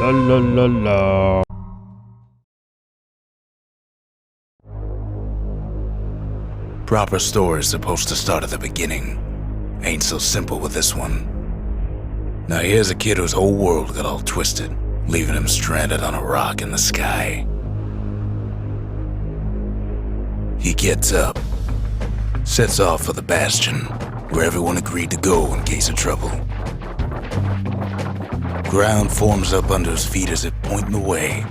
La la la la. Proper story is supposed to start at the beginning. Ain't so simple with this one. Now here's a kid whose whole world got all twisted, leaving him stranded on a rock in the sky. He gets up, sets off for the Bastion, where everyone agreed to go in case of trouble. Ground forms up under his feet as if pointing the way.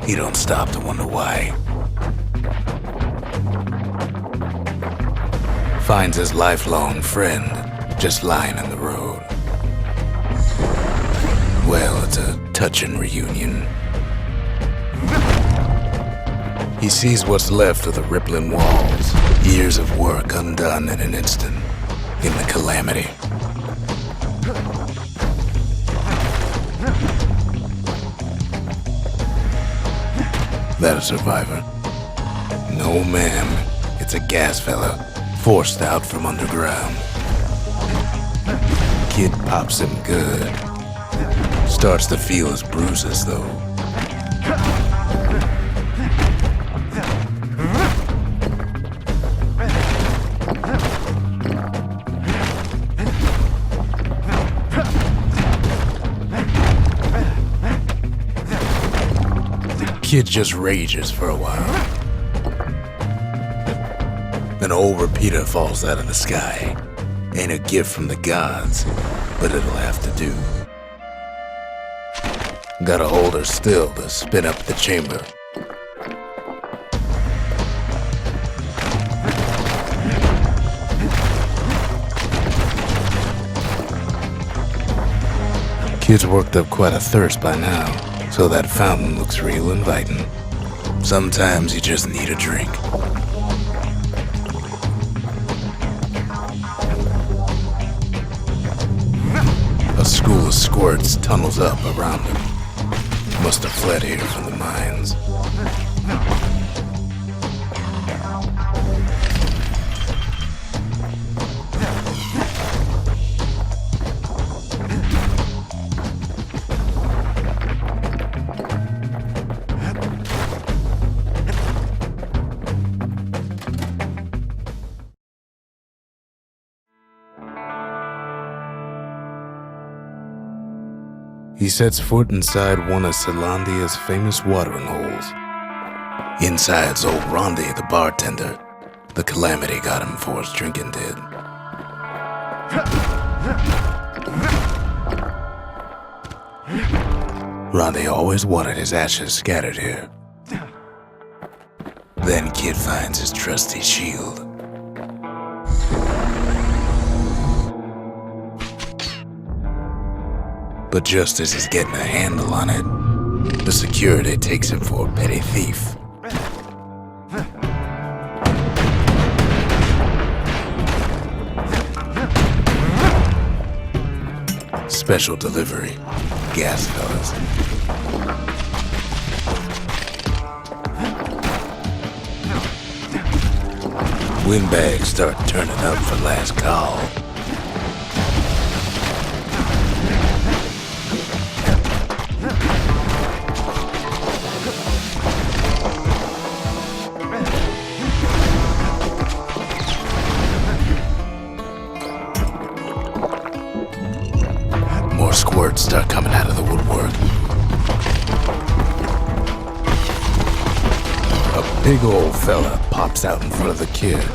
He don't stop to wonder why. Finds his lifelong friend just lying in the road. Well, it's a touching reunion. He sees what's left of the rippling walls, years of work undone in an instant, in the calamity. That a survivor? No, ma'am. It's a gas fella, forced out from underground. Kid pops him good. Starts to feel his bruises, though. Kid just rages for a while. An old repeater falls out of the sky. Ain't a gift from the gods, but it'll have to do. Gotta hold her still to spin up the chamber. Kid's worked up quite a thirst by now, so that fountain looks real inviting. Sometimes you just need a drink. A school of squirts tunnels up around him. Must have fled here from the mines. He sets foot inside one of Celandia's famous watering holes. Inside's old Rondi, the bartender. The calamity got him before his drinking did. Rondi always wanted his ashes scattered here. Then Kid finds his trusty shield. But just as he's getting a handle on it, the security takes him for a petty thief. Special delivery, gas fellas. Windbags start turning up for last call. More squirts start coming out of the woodwork. A big old fella pops out in front of the kid.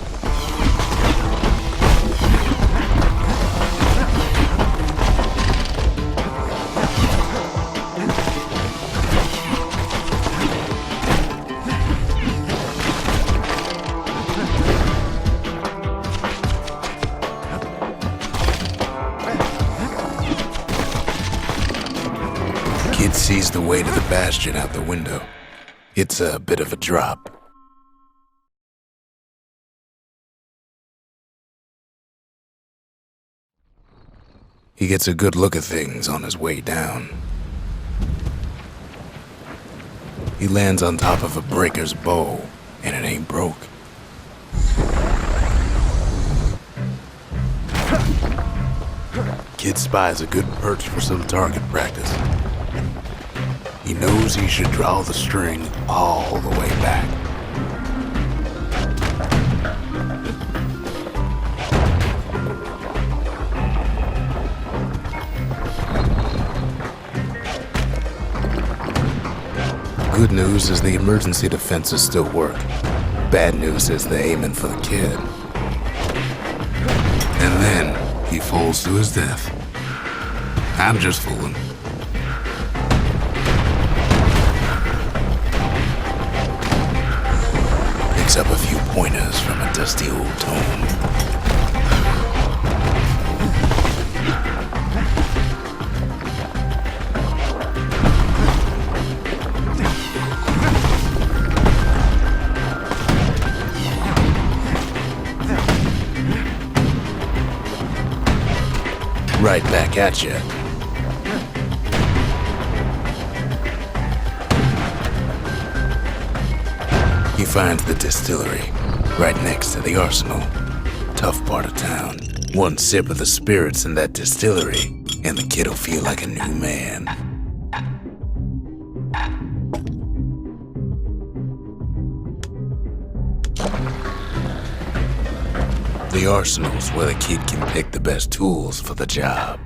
Kid sees the way to the Bastion out the window. It's a bit of a drop. He gets a good look at things on his way down. He lands on top of a breaker's bow, and it ain't broke. Kid spies a good perch for some target practice. He knows he should draw the string all the way back. Good news is the emergency defenses still work. Bad news is they're aiming for the kid. And then he falls to his death. I'm just fooling. Picks up a few pointers from a dusty old tome. Right back at you. He finds the distillery, right next to the arsenal. Tough part of town. One sip of the spirits in that distillery, and the kid'll feel like a new man. The arsenal's where the kid can pick the best tools for the job.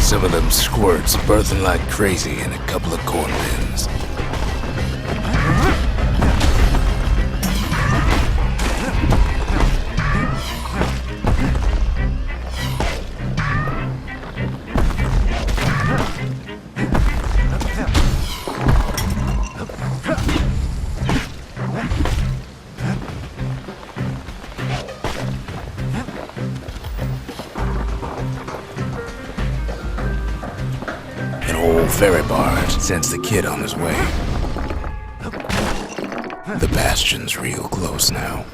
Some of them squirts birthing like crazy in a couple of corn bins. Ferry barge sends the kid on his way. The Bastion's real close now.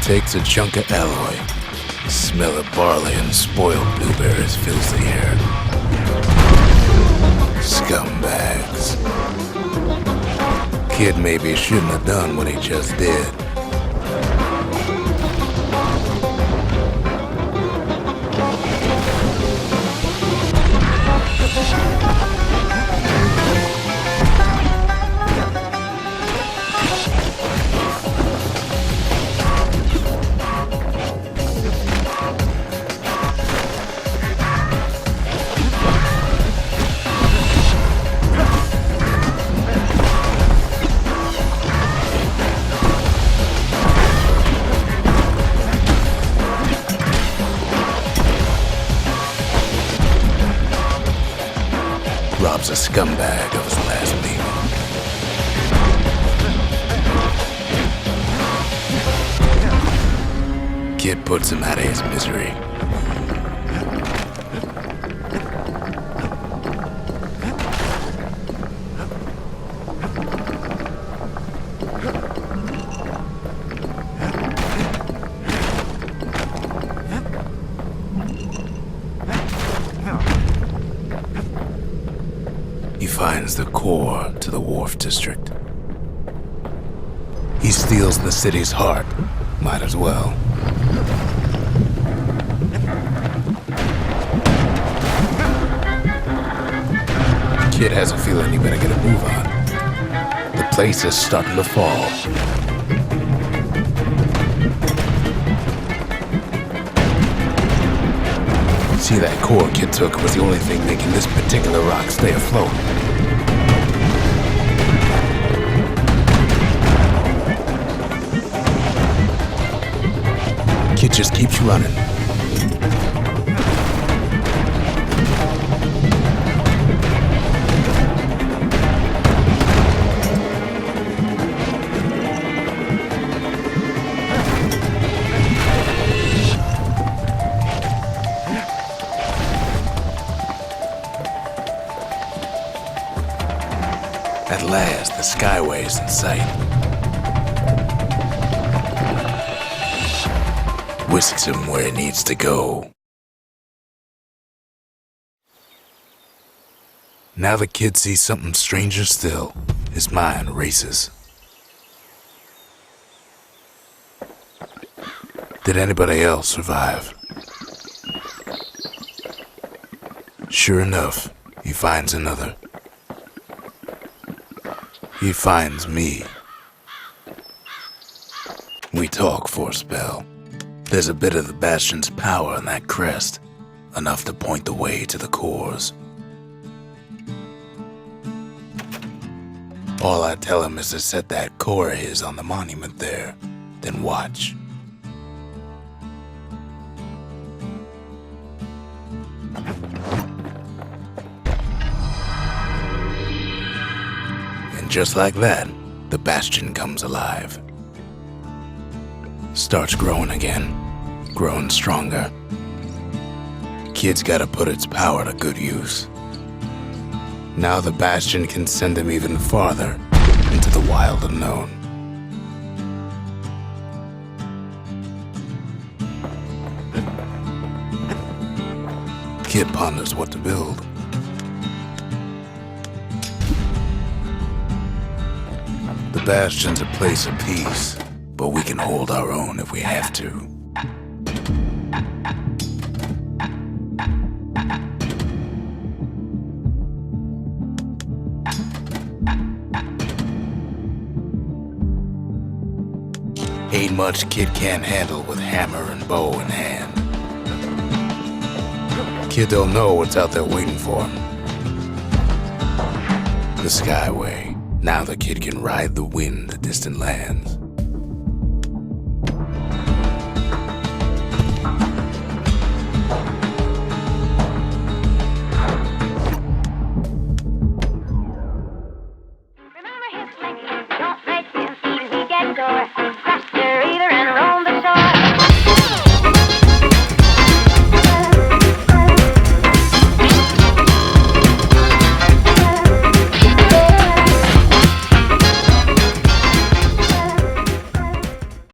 Takes a chunk of alloy. The smell of barley and spoiled blueberries fills the air. Scumbags. Kid maybe shouldn't have done what he just did. Robs a scumbag of his last meal. Kid puts him out of his misery. He finds the core to the Wharf District. He steals the city's heart. Might as well. Kid has a feeling he better get a move on. The place is starting to fall. See, that core Kid took was the only thing making this particular rock stay afloat. just keeps running. At last, the Skyway is in sight. Whisks him where he needs to go. Now the kid sees something stranger still. His mind races. Did anybody else survive? Sure enough, he finds another. He finds me. We talk for a spell. There's a bit of the Bastion's power in that crest, enough to point the way to the cores. All I tell him is to set that core of his on the monument there, then watch. And just like that, the Bastion comes alive. Starts growing again, growing stronger. Kid's gotta put its power to good use. Now the Bastion can send him even farther into the wild unknown. Kid ponders what to build. The Bastion's a place of peace, but we can hold our own if we have to. Ain't much kid can't handle with hammer and bow in hand. Kid don't know what's out there waiting for him. The Skyway. Now the kid can ride the wind to distant lands.